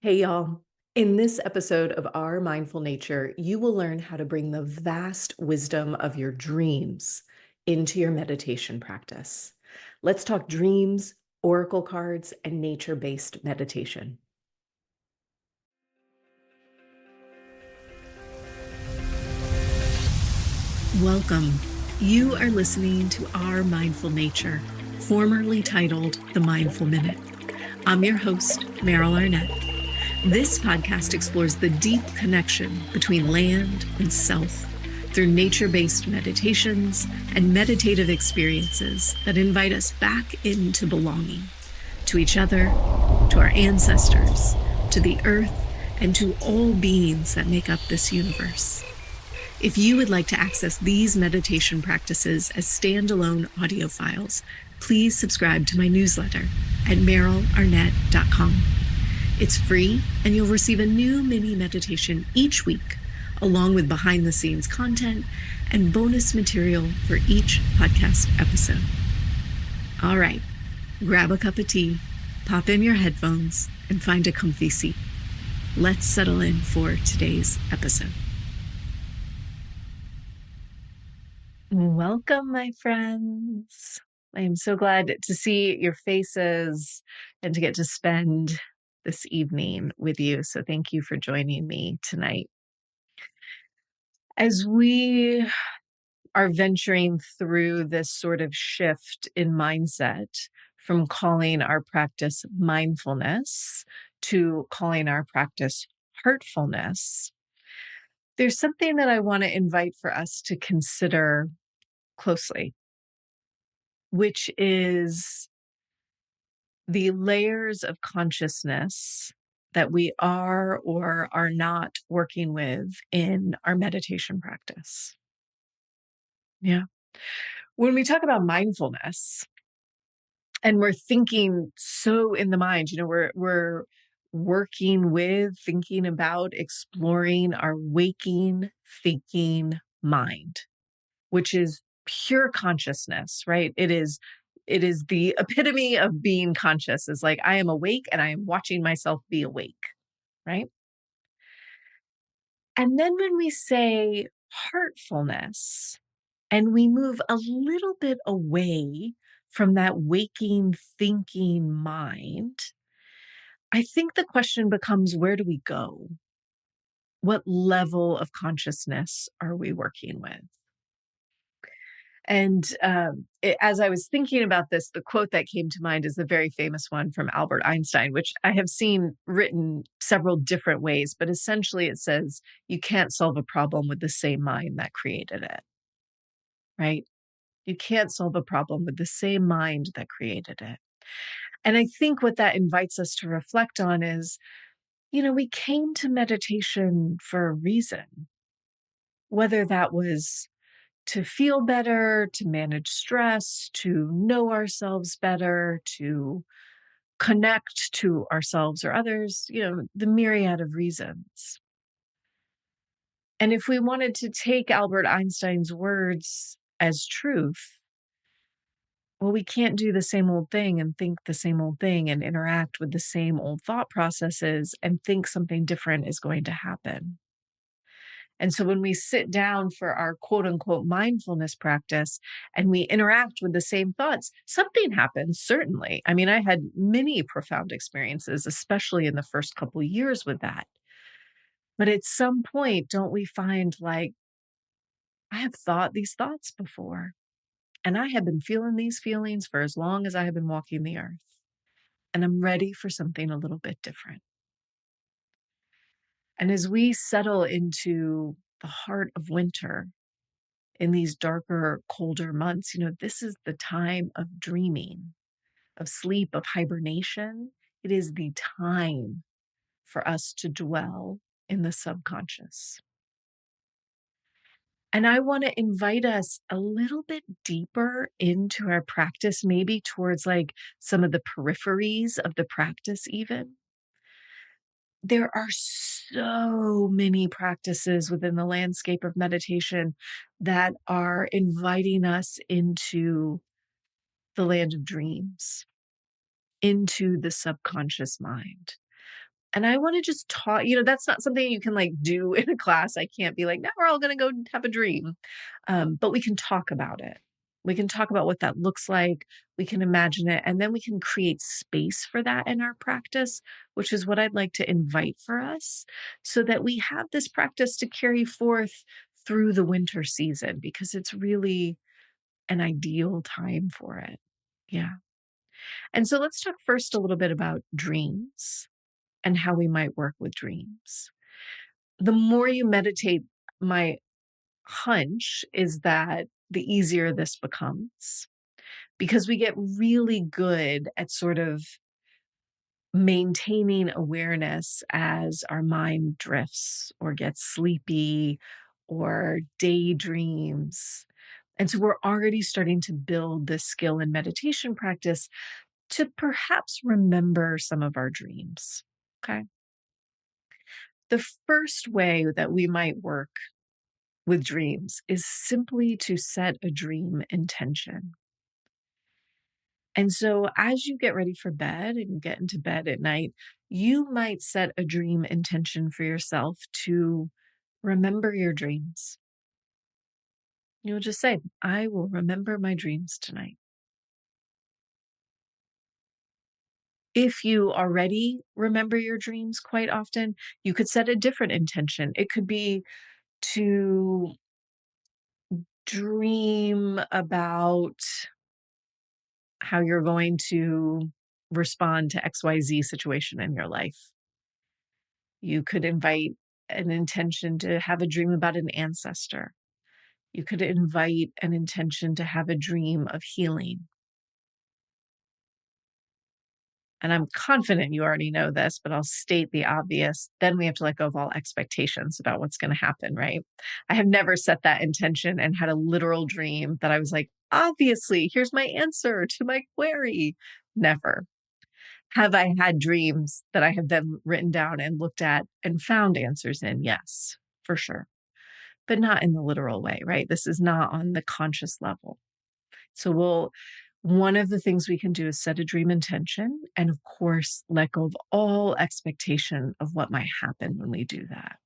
Hey, y'all. In this episode of Our Mindful Nature, you will learn how to bring the vast wisdom of your dreams into your meditation practice. Let's talk dreams, oracle cards, and nature based meditation. Welcome. You are listening to Our Mindful Nature, formerly titled The Mindful Minute. I'm your host, Meryl Arnett. This podcast explores the deep connection between land and self through nature-based meditations and meditative experiences that invite us back into belonging to each other, to our ancestors, to the earth, and to all beings that make up this universe. If you would like to access these meditation practices as standalone audio files, please subscribe to my newsletter at merylarnett.com. It's free, and you'll receive a new mini meditation each week, along with behind-the-scenes content and bonus material for each podcast episode. All right, grab a cup of tea, pop in your headphones, and find a comfy seat. Let's settle in for today's episode. Welcome, my friends. I am so glad to see your faces and to get to spend this evening with you. So thank you for joining me tonight. As we are venturing through this sort of shift in mindset from calling our practice mindfulness to calling our practice heartfulness, there's something that I want to invite for us to consider closely, which is the layers of consciousness that we are or are not working with in our meditation practice. Yeah. When we talk about mindfulness and we're thinking so in the mind, we're working with, thinking about, exploring our waking, thinking mind, which is pure consciousness, right? It is the epitome of being conscious. Is like I am awake and I am watching myself be awake, right? And then when we say heartfulness and we move a little bit away from that waking, thinking mind, I think the question becomes, where do we go? What level of consciousness are we working with? And as I was thinking about this, the quote that came to mind is the very famous one from Albert Einstein, which I have seen written several different ways, but essentially it says, you can't solve a problem with the same mind that created it, right? You can't solve a problem with the same mind that created it. And I think what that invites us to reflect on is, we came to meditation for a reason, whether that was to feel better, to manage stress, to know ourselves better, to connect to ourselves or others, the myriad of reasons. And if we wanted to take Albert Einstein's words as truth, well, we can't do the same old thing and think the same old thing and interact with the same old thought processes and think something different is going to happen. And so when we sit down for our quote unquote mindfulness practice and we interact with the same thoughts, something happens, certainly. I mean, I had many profound experiences, especially in the first couple of years with that. But at some point, don't we find like, I have thought these thoughts before, and I have been feeling these feelings for as long as I have been walking the earth, and I'm ready for something a little bit different. And as we settle into the heart of winter, in these darker, colder months, this is the time of dreaming, of sleep, of hibernation. It is the time for us to dwell in the subconscious. And I want to invite us a little bit deeper into our practice, maybe towards like some of the peripheries of the practice, even. There are so many practices within the landscape of meditation that are inviting us into the land of dreams, into the subconscious mind. And I wanna just talk, that's not something you can, like, do in a class. I can't be like, "Now we're all gonna go have a dream." But we can talk about it. We can talk about what that looks like. We can imagine it, and then we can create space for that in our practice, which is what I'd like to invite for us, so that we have this practice to carry forth through the winter season because it's really an ideal time for it. Yeah. And so let's talk first a little bit about dreams and how we might work with dreams. The more you meditate, my hunch is that the easier this becomes because we get really good at sort of maintaining awareness as our mind drifts or gets sleepy or daydreams. And so we're already starting to build this skill in meditation practice to perhaps remember some of our dreams. Okay. The first way that we might work with dreams is simply to set a dream intention. And so as you get ready for bed and get into bed at night, you might set a dream intention for yourself to remember your dreams. You'll just say, I will remember my dreams tonight. If you already remember your dreams quite often, you could set a different intention. It could be to dream about how you're going to respond to XYZ situation in your life. You could invite an intention to have a dream about an ancestor. You could invite an intention to have a dream of healing. And I'm confident you already know this, but I'll state the obvious. Then we have to let go of all expectations about what's going to happen, right? I have never set that intention and had a literal dream that I was like, obviously, here's my answer to my query. Never. Have I had dreams that I have then written down and looked at and found answers in? Yes, for sure, but not in the literal way, right? This is not on the conscious level. So one of the things we can do is set a dream intention and, of course, let go of all expectation of what might happen when we do that.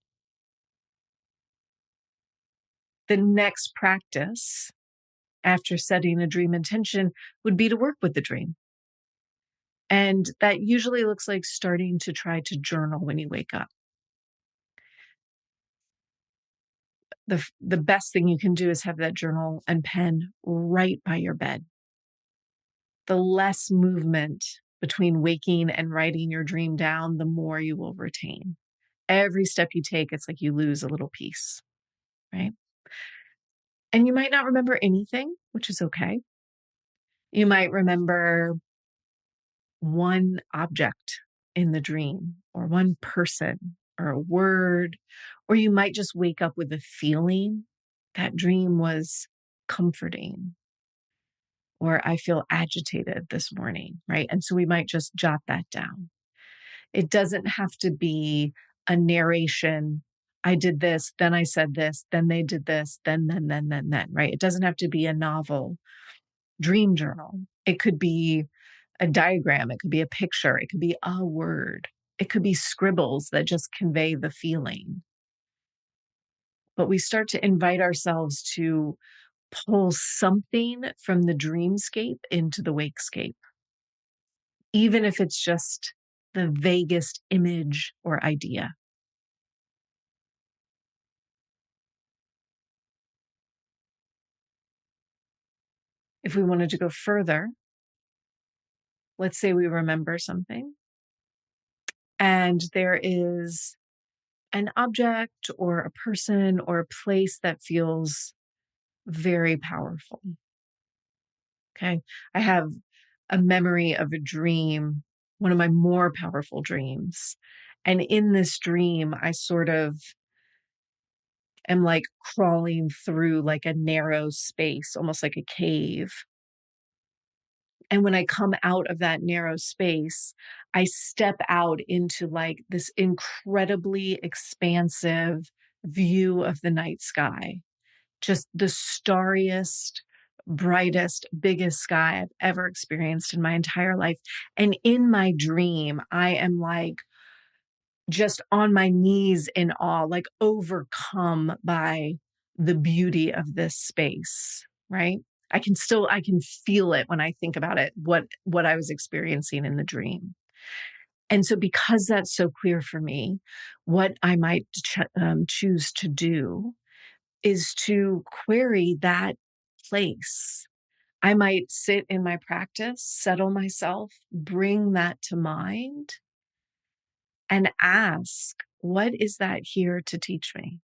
The next practice after setting a dream intention would be to work with the dream. And that usually looks like starting to try to journal when you wake up. The best thing you can do is have that journal and pen right by your bed. The less movement between waking and writing your dream down, the more you will retain. Every step you take, it's like you lose a little piece, right? And you might not remember anything, which is okay. You might remember one object in the dream, or one person, or a word, or you might just wake up with a feeling that dream was comforting, or I feel agitated this morning, right? And so we might just jot that down. It doesn't have to be a narration. I did this, then I said this, then they did this, then, right? It doesn't have to be a novel dream journal. It could be a diagram, it could be a picture, it could be a word, it could be scribbles that just convey the feeling. But we start to invite ourselves to pull something from the dreamscape into the wakescape, even if it's just the vaguest image or idea. If we wanted to go further, let's say we remember something and there is an object or a person or a place that feels very powerful. Okay. I have a memory of a dream, one of my more powerful dreams. And in this dream, I sort of am like crawling through like a narrow space, almost like a cave. And when I come out of that narrow space, I step out into like this incredibly expansive view of the night sky, just the starriest, brightest, biggest sky I've ever experienced in my entire life. And in my dream, I am like just on my knees in awe, like overcome by the beauty of this space, right? I can feel it when I think about it, what I was experiencing in the dream. And so because that's so clear for me, what I might choose to do is to query that place. I might sit in my practice, settle myself, bring that to mind, and ask, what is that here to teach me?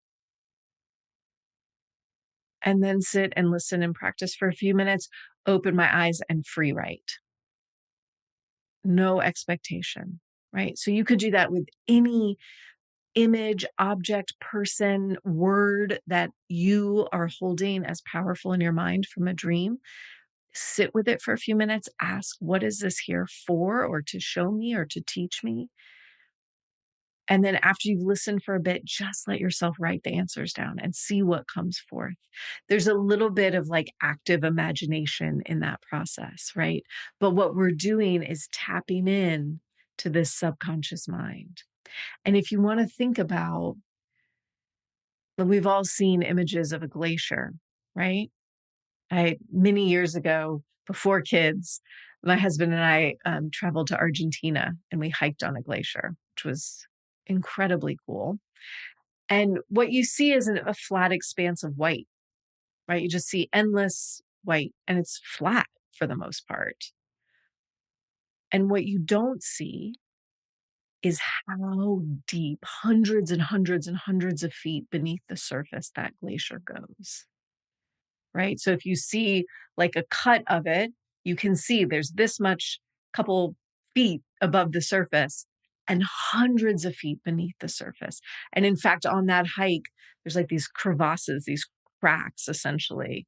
And then sit and listen and practice for a few minutes, open my eyes and free write. No expectation, right? So you could do that with any image, object, person, word that you are holding as powerful in your mind from a dream. Sit with it for a few minutes, ask, what is this here for, or to show me, or to teach me? And then after you've listened for a bit, just let yourself write the answers down and see what comes forth. There's a little bit of like active imagination in that process, right? But what we're doing is tapping in to this subconscious mind. And if you want to think about, we've all seen images of a glacier, right? Many years ago, before kids, my husband and I traveled to Argentina and we hiked on a glacier, which was incredibly cool. And what you see is a flat expanse of white, right? You just see endless white and it's flat for the most part. And what you don't see is how deep, hundreds and hundreds and hundreds of feet beneath the surface that glacier goes, right? So if you see like a cut of it, you can see there's this much couple feet above the surface and hundreds of feet beneath the surface. And in fact, on that hike, there's like these crevasses, these cracks essentially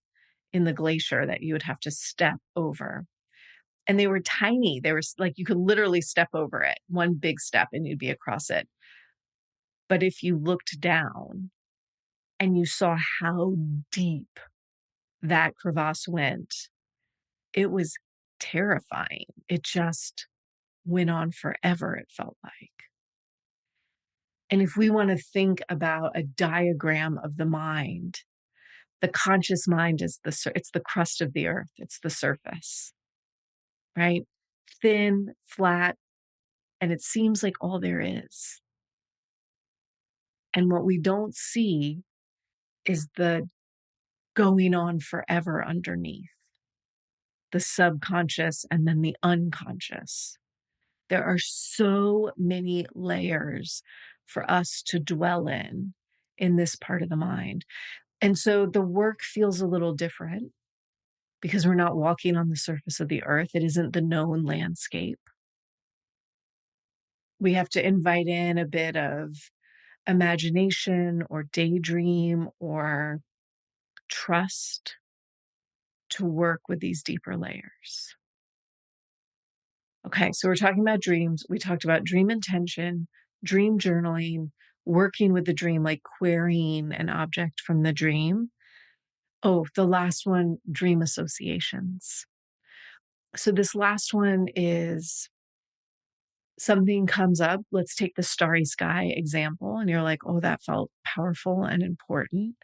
in the glacier that you would have to step over. And they were tiny. They were like you could literally step over it, one big step, and you'd be across it. But if you looked down and you saw how deep that crevasse went, it was terrifying. It just went on forever, it felt like. And if we want to think about a diagram of the mind, the conscious mind is it's the crust of the earth, it's the surface, right? Thin, flat, and it seems like all there is. And what we don't see is the going on forever underneath, the subconscious and then the unconscious. There are so many layers for us to dwell in this part of the mind. And so the work feels a little different because we're not walking on the surface of the earth. It isn't the known landscape. We have to invite in a bit of imagination or daydream or trust to work with these deeper layers. Okay, so we're talking about dreams. We talked about dream intention, dream journaling, working with the dream, like querying an object from the dream. Oh, the last one, dream associations. So this last one is something comes up. Let's take the starry sky example. And you're like, oh, that felt powerful and important.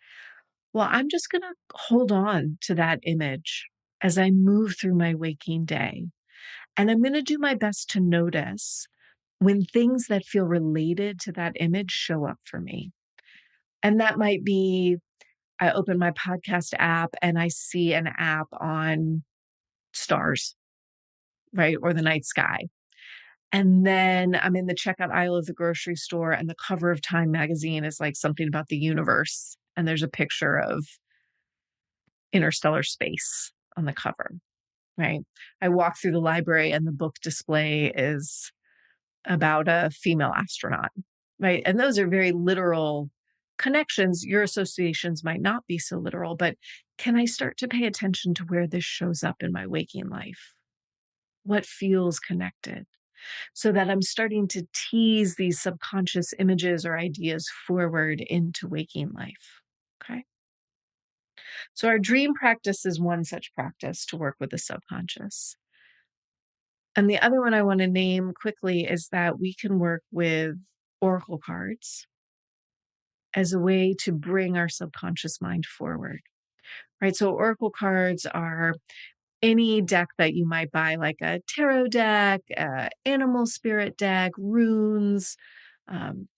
Well, I'm just going to hold on to that image as I move through my waking day. And I'm going to do my best to notice when things that feel related to that image show up for me. And that might be I open my podcast app and I see an app on stars, right? Or the night sky. And then I'm in the checkout aisle of the grocery store and the cover of Time magazine is like something about the universe. And there's a picture of interstellar space on the cover, right? I walk through the library and the book display is about a female astronaut, right? And those are very literal connections. Your associations might not be so literal, but can I start to pay attention to where this shows up in my waking life? What feels connected? So that I'm starting to tease these subconscious images or ideas forward into waking life. Okay. So our dream practice is one such practice to work with the subconscious. And the other one I want to name quickly is that we can work with oracle cards as a way to bring our subconscious mind forward, right? So oracle cards are any deck that you might buy, like a tarot deck, animal spirit deck, runes.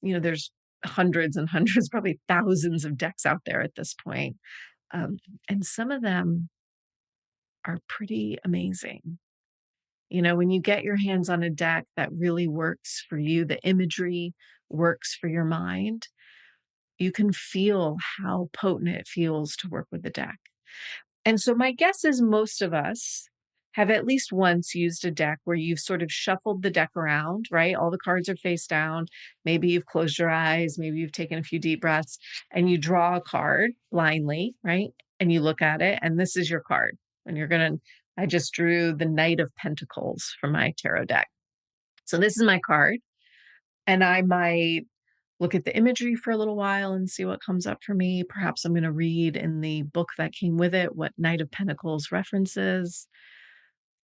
There's hundreds and hundreds, probably thousands of decks out there at this point. Um, and some of them are pretty amazing. When you get your hands on a deck that really works for you, the imagery works for your mind, you can feel how potent it feels to work with the deck. And so my guess is most of us have at least once used a deck where you've sort of shuffled the deck around, right? All the cards are face down. Maybe you've closed your eyes. Maybe you've taken a few deep breaths and you draw a card blindly, right? And you look at it and this is your card. And I just drew the Knight of Pentacles from my tarot deck. So this is my card. And I might look at the imagery for a little while and see what comes up for me. Perhaps I'm going to read in the book that came with it what Knight of Pentacles references.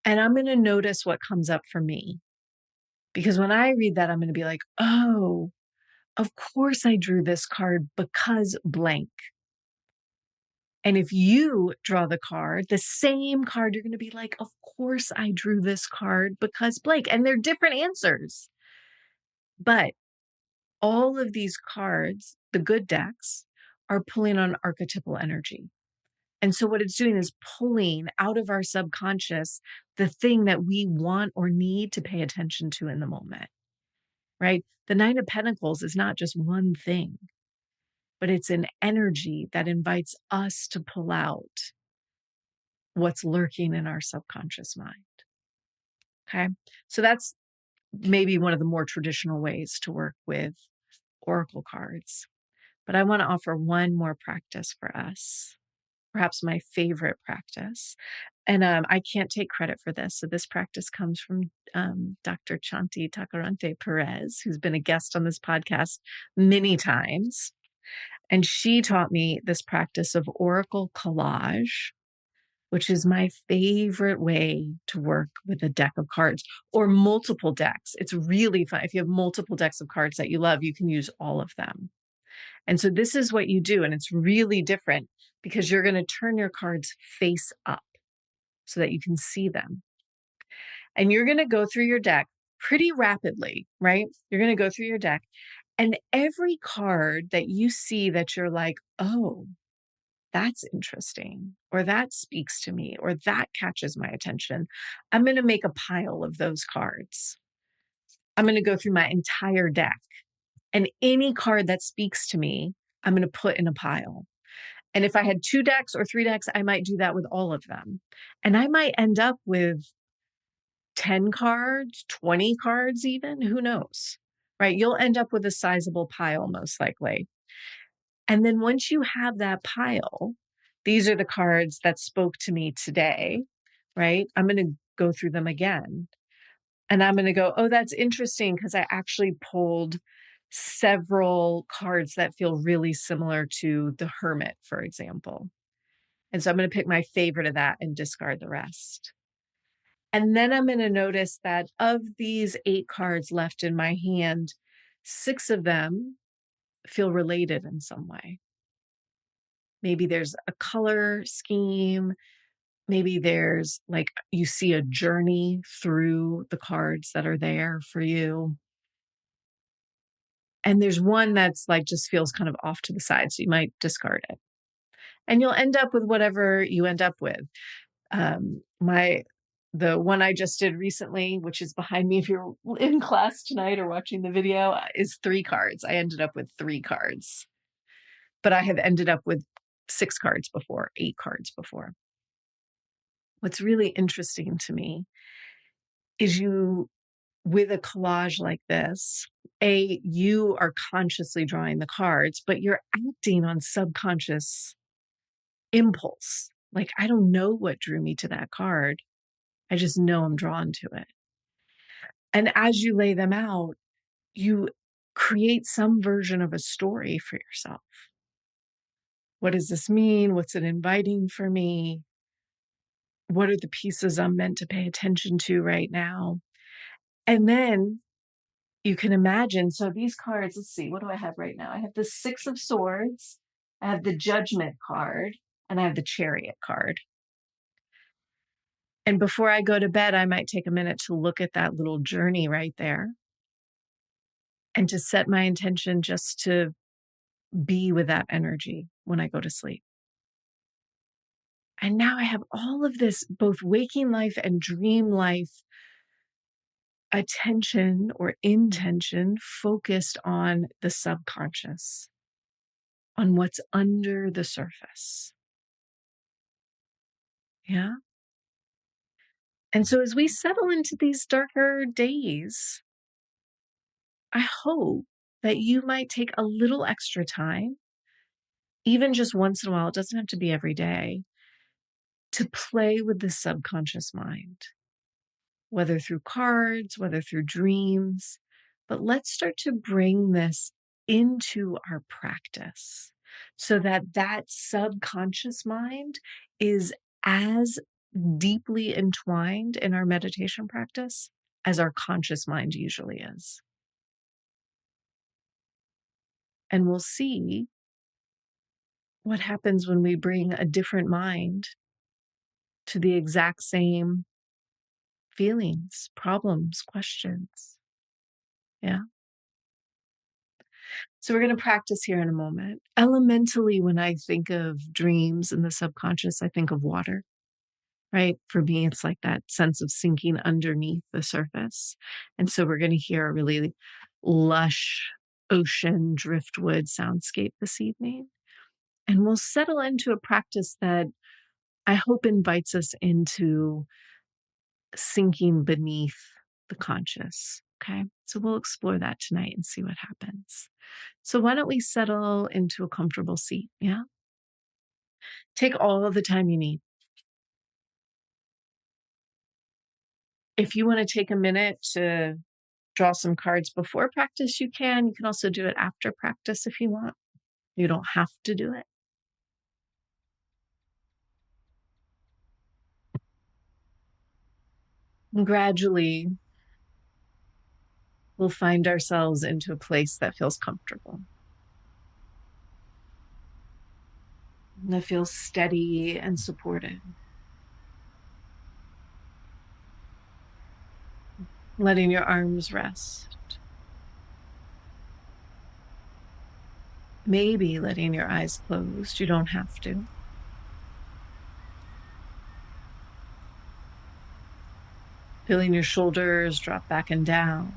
And I'm going to notice what comes up for me. Because when I read that, I'm going to be like, oh, of course I drew this card because blank. And if you draw the card, the same card, you're going to be like, of course I drew this card because blank. And they're different answers. But all of these cards, the good decks, are pulling on archetypal energy. And so what it's doing is pulling out of our subconscious the thing that we want or need to pay attention to in the moment, right? The Nine of Pentacles is not just one thing, but it's an energy that invites us to pull out what's lurking in our subconscious mind. Okay. So that's maybe one of the more traditional ways to work with oracle cards. But I want to offer one more practice for us, perhaps my favorite practice. And I can't take credit for this. So this practice comes from Dr. Chanti Tacarante Perez, who's been a guest on this podcast many times. And she taught me this practice of oracle collage, which is my favorite way to work with a deck of cards or multiple decks. It's really fun. If you have multiple decks of cards that you love, you can use all of them. And so this is what you do. And it's really different because you're going to turn your cards face up so that you can see them. And you're going to go through your deck pretty rapidly, right? You're going to go through your deck. And every card that you see that you're like, oh, that's interesting, or that speaks to me, or that catches my attention, I'm going to make a pile of those cards. I'm going to go through my entire deck. And any card that speaks to me, I'm going to put in a pile. And if I had 2 decks or 3 decks, I might do that with all of them. And I might end up with 10 cards, 20 cards even, who knows, right? You'll end up with a sizable pile most likely. And then once you have that pile, these are the cards that spoke to me today, right? I'm going to go through them again. And I'm going to go, oh, that's interesting because I actually pulled several cards that feel really similar to the Hermit, for example. And so I'm going to pick my favorite of that and discard the rest. And then I'm going to notice that of these 8 cards left in my hand, 6 of them feel related in some way. Maybe there's a color scheme. Maybe there's like you see a journey through the cards that are there for you. And there's one that's like just feels kind of off to the side. So you might discard it. And you'll end up with whatever you end up with. The one I just did recently, which is behind me if you're in class tonight or watching the video, is 3 cards. I ended up with 3 cards. But I have ended up with 6 cards before, 8 cards before. What's really interesting to me is with a collage like this, you are consciously drawing the cards, but you're acting on subconscious impulse. Like, I don't know what drew me to that card. I just know I'm drawn to it. And as you lay them out, you create some version of a story for yourself. What does this mean? What's it inviting for me? What are the pieces I'm meant to pay attention to right now? And then you can imagine. So these cards, let's see, what do I have right now? I have the Six of Swords, I have the Judgment card, and I have the Chariot card. And before I go to bed, I might take a minute to look at that little journey right there and to set my intention just to be with that energy when I go to sleep. And now I have all of this, both waking life and dream life attention or intention focused on the subconscious, on what's under the surface. Yeah. And so as we settle into these darker days, I hope that you might take a little extra time, even just once in a while, it doesn't have to be every day, to play with the subconscious mind, whether through cards, whether through dreams. But let's start to bring this into our practice so that that subconscious mind is as deeply entwined in our meditation practice as our conscious mind usually is. And we'll see what happens when we bring a different mind to the exact same feelings, problems, questions. Yeah. So we're going to practice here in a moment. Elementally, when I think of dreams and the subconscious, I think of water, right? For me, it's like that sense of sinking underneath the surface. And so we're going to hear a really lush ocean driftwood soundscape this evening. And we'll settle into a practice that I hope invites us into sinking beneath the conscious. Okay. So we'll explore that tonight and see what happens. So why don't we settle into a comfortable seat? Yeah. Take all the time you need. If you want to take a minute to draw some cards before practice, you can. You can also do it after practice if you want. You don't have to do it. And gradually, we'll find ourselves into a place that feels comfortable, that feels steady and supported. Letting your arms rest. Maybe letting your eyes closed. You don't have to. Feeling your shoulders drop back and down.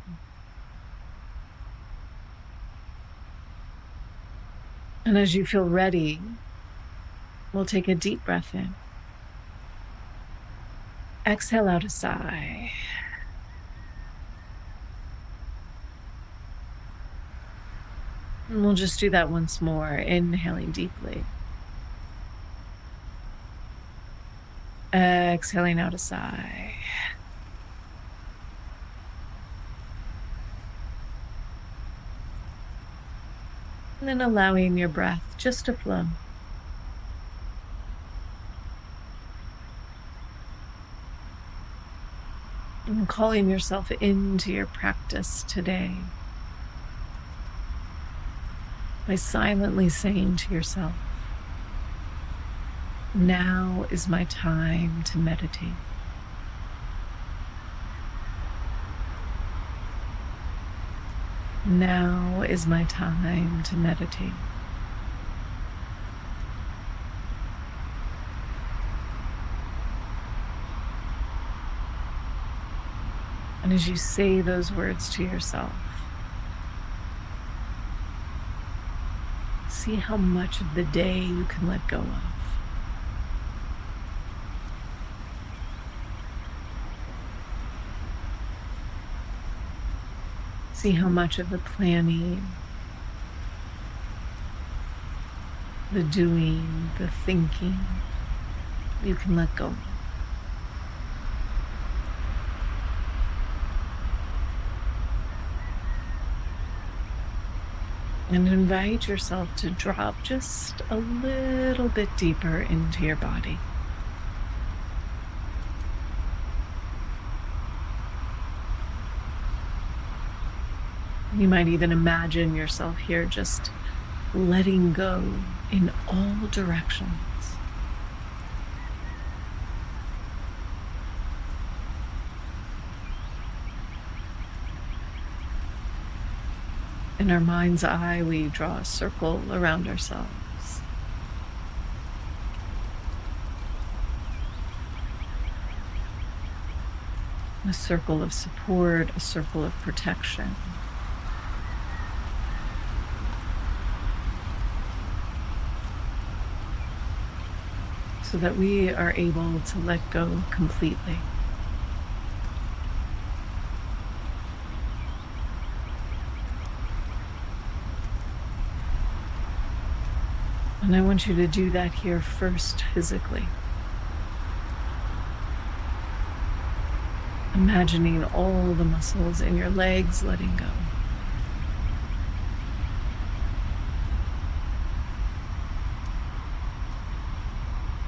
And as you feel ready, we'll take a deep breath in. Exhale out a sigh. And we'll just do that once more, inhaling deeply. Exhaling out a sigh. And then allowing your breath just to flow. And calling yourself into your practice today by silently saying to yourself, now is my time to meditate. Now is my time to meditate. And as you say those words to yourself, see how much of the day you can let go of. See how much of the planning, the doing, the thinking, you can let go of. And invite yourself to drop just a little bit deeper into your body. You might even imagine yourself here just letting go in all directions. In our mind's eye, we draw a circle around ourselves. A circle of support, a circle of protection. So that we are able to let go completely. And I want you to do that here first physically. Imagining all the muscles in your legs letting go.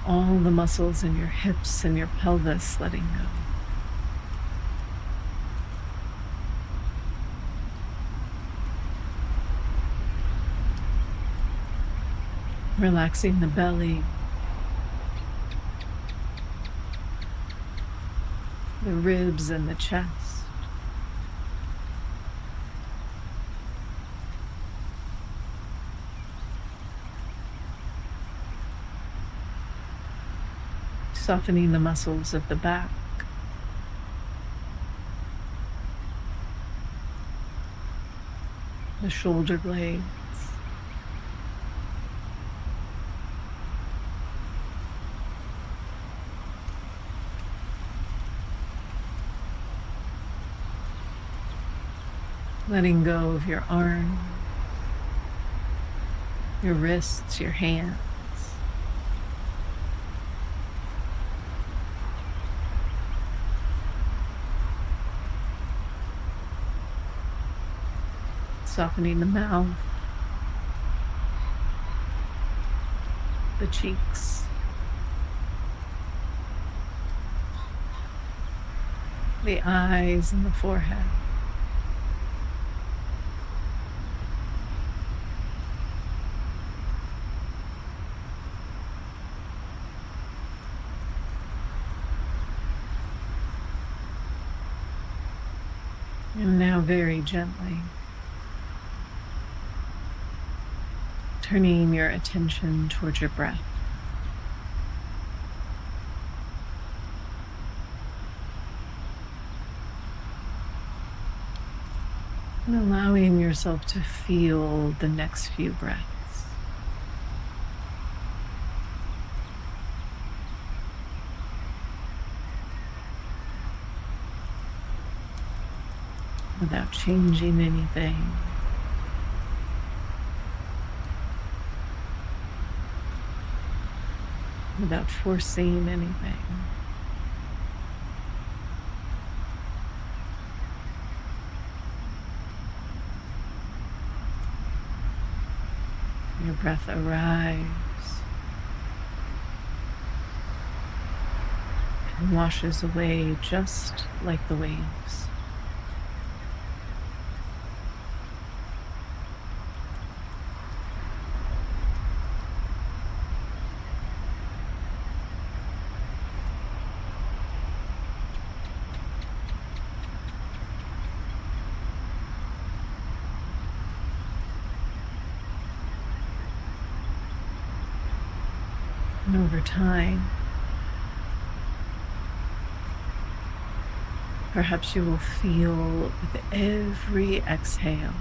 All the muscles in your hips and your pelvis letting go. Relaxing the belly, the ribs and the chest. Softening the muscles of the back. The shoulder blades. Letting go of your arms, your wrists, your hands. Softening the mouth, the cheeks, the eyes and the forehead. And now very gently, turning your attention towards your breath. And allowing yourself to feel the next few breaths. Without changing anything. Without forcing anything. Your breath arrives and washes away just like the waves. And over time, perhaps you will feel with every exhale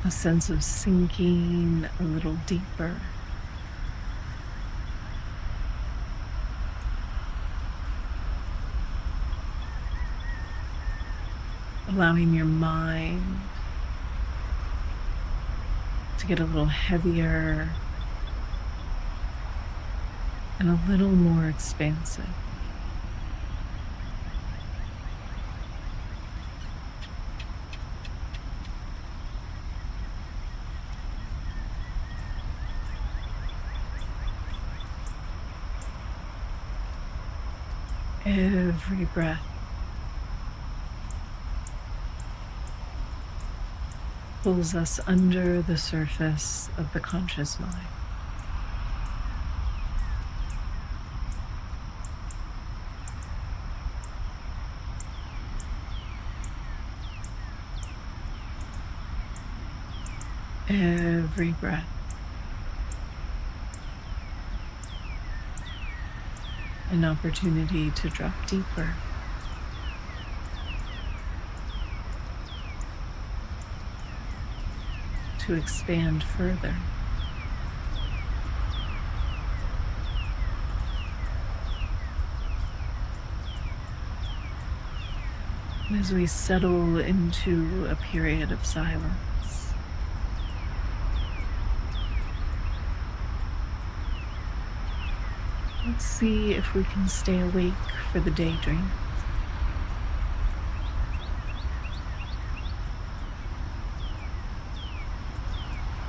a sense of sinking a little deeper. Allowing your mind to get a little heavier and a little more expansive. Every breath pulls us under the surface of the conscious mind. Every breath, an opportunity to drop deeper, to expand further. As we settle into a period of silence, let's see if we can stay awake for the daydream.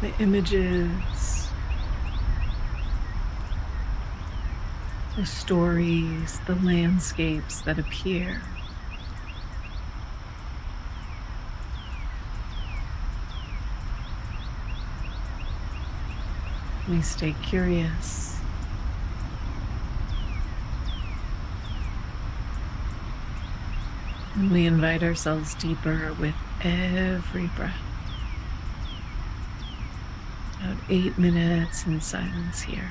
The images, the stories, the landscapes that appear. We stay curious. And we invite ourselves deeper with every breath. About 8 minutes in silence here.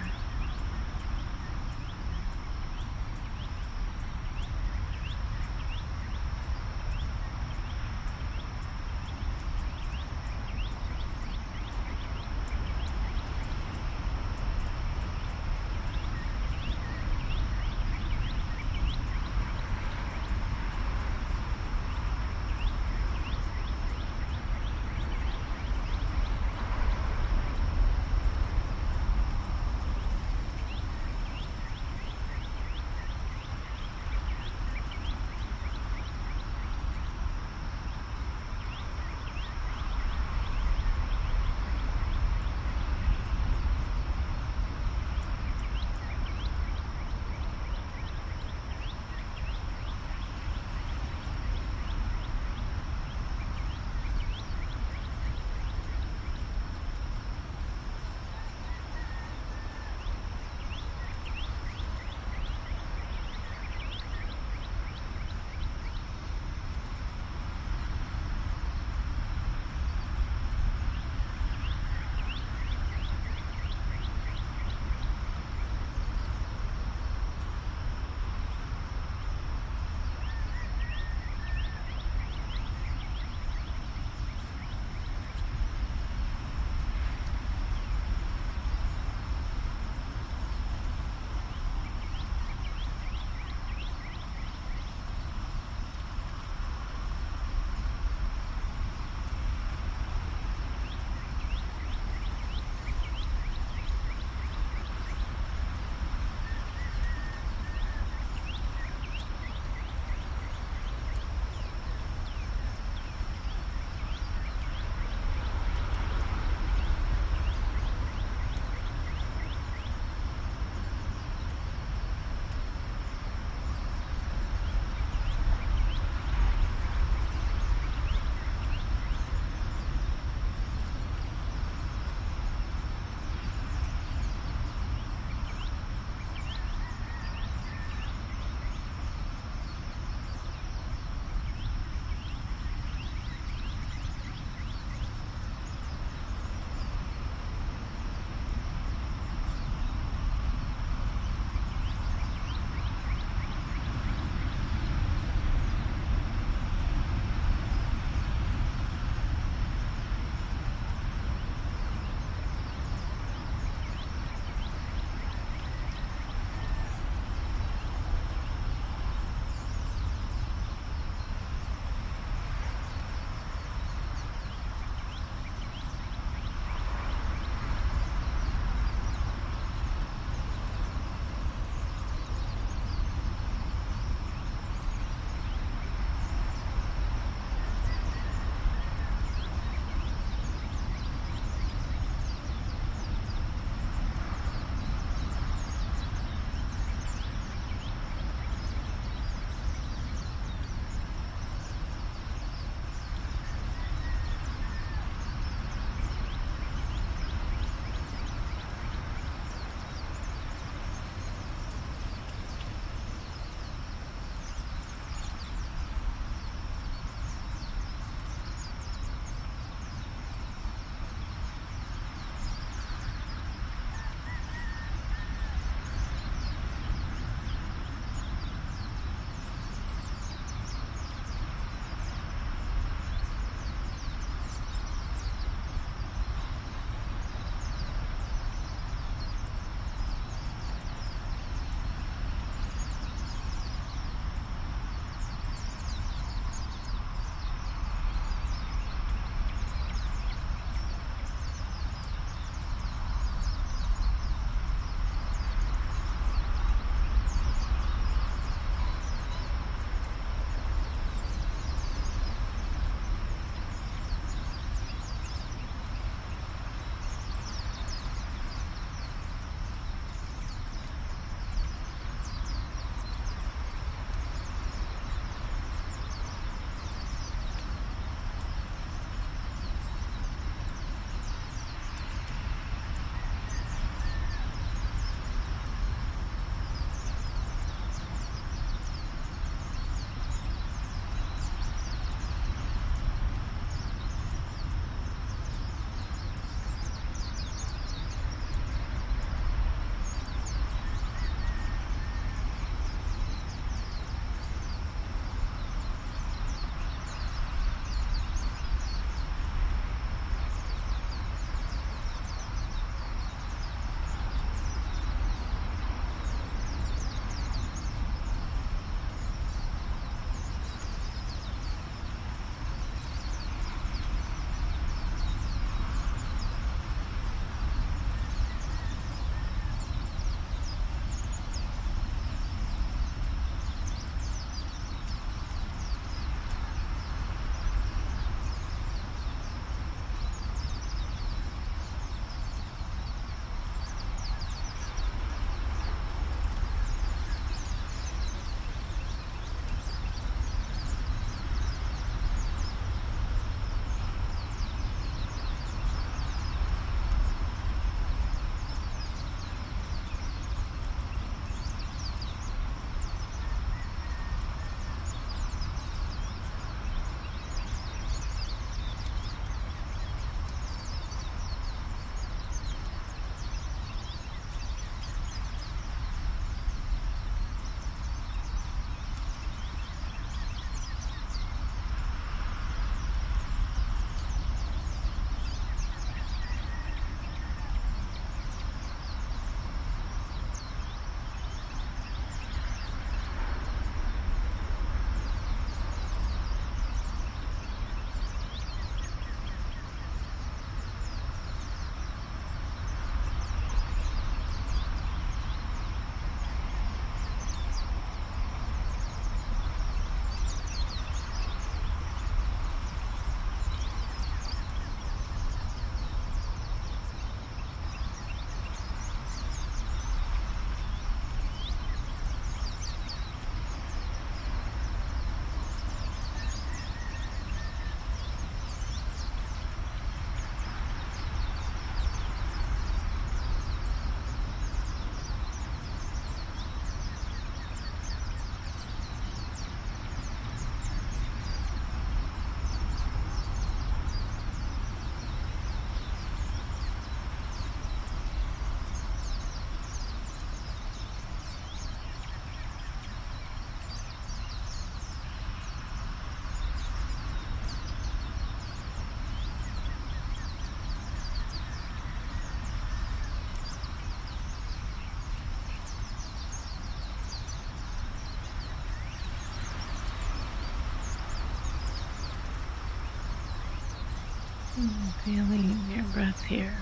Feeling your breath here.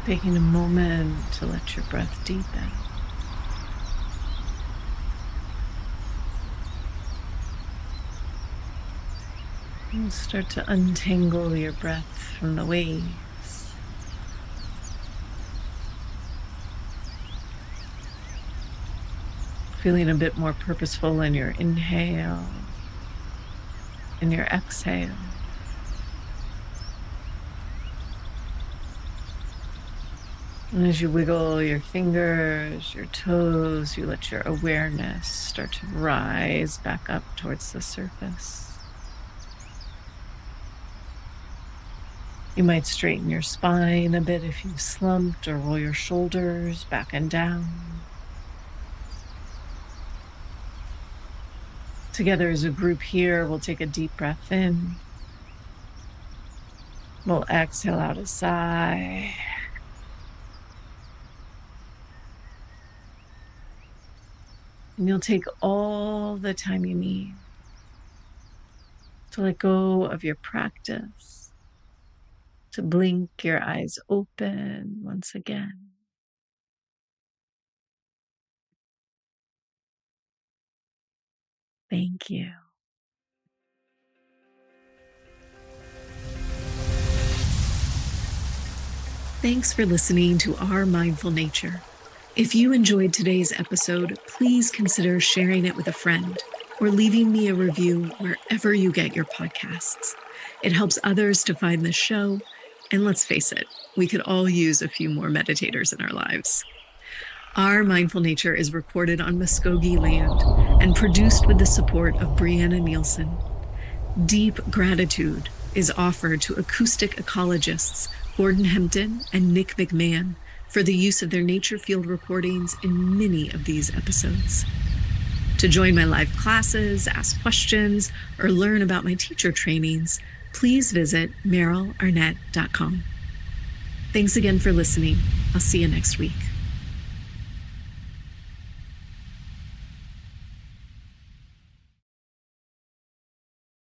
Taking a moment to let your breath deepen. And start to untangle your breath from the waves. Feeling a bit more purposeful in your inhale and your exhale. And as you wiggle your fingers, your toes, you let your awareness start to rise back up towards the surface. You might straighten your spine a bit if you've slumped, or roll your shoulders back and down. Together as a group here, we'll take a deep breath in. We'll exhale out a sigh. And you'll take all the time you need to let go of your practice, to blink your eyes open once again. Thank you. Thanks for listening to Our Mindful Nature. If you enjoyed today's episode, please consider sharing it with a friend or leaving me a review wherever you get your podcasts. It helps others to find the show, and let's face it, we could all use a few more meditators in our lives. Our Mindful Nature is recorded on Muskogee land and produced with the support of Brianna Nielsen. Deep gratitude is offered to acoustic ecologists Gordon Hempton and Nick McMahon for the use of their nature field recordings in many of these episodes. To join my live classes, ask questions, or learn about my teacher trainings, please visit merylarnett.com. Thanks again for listening. I'll see you next week.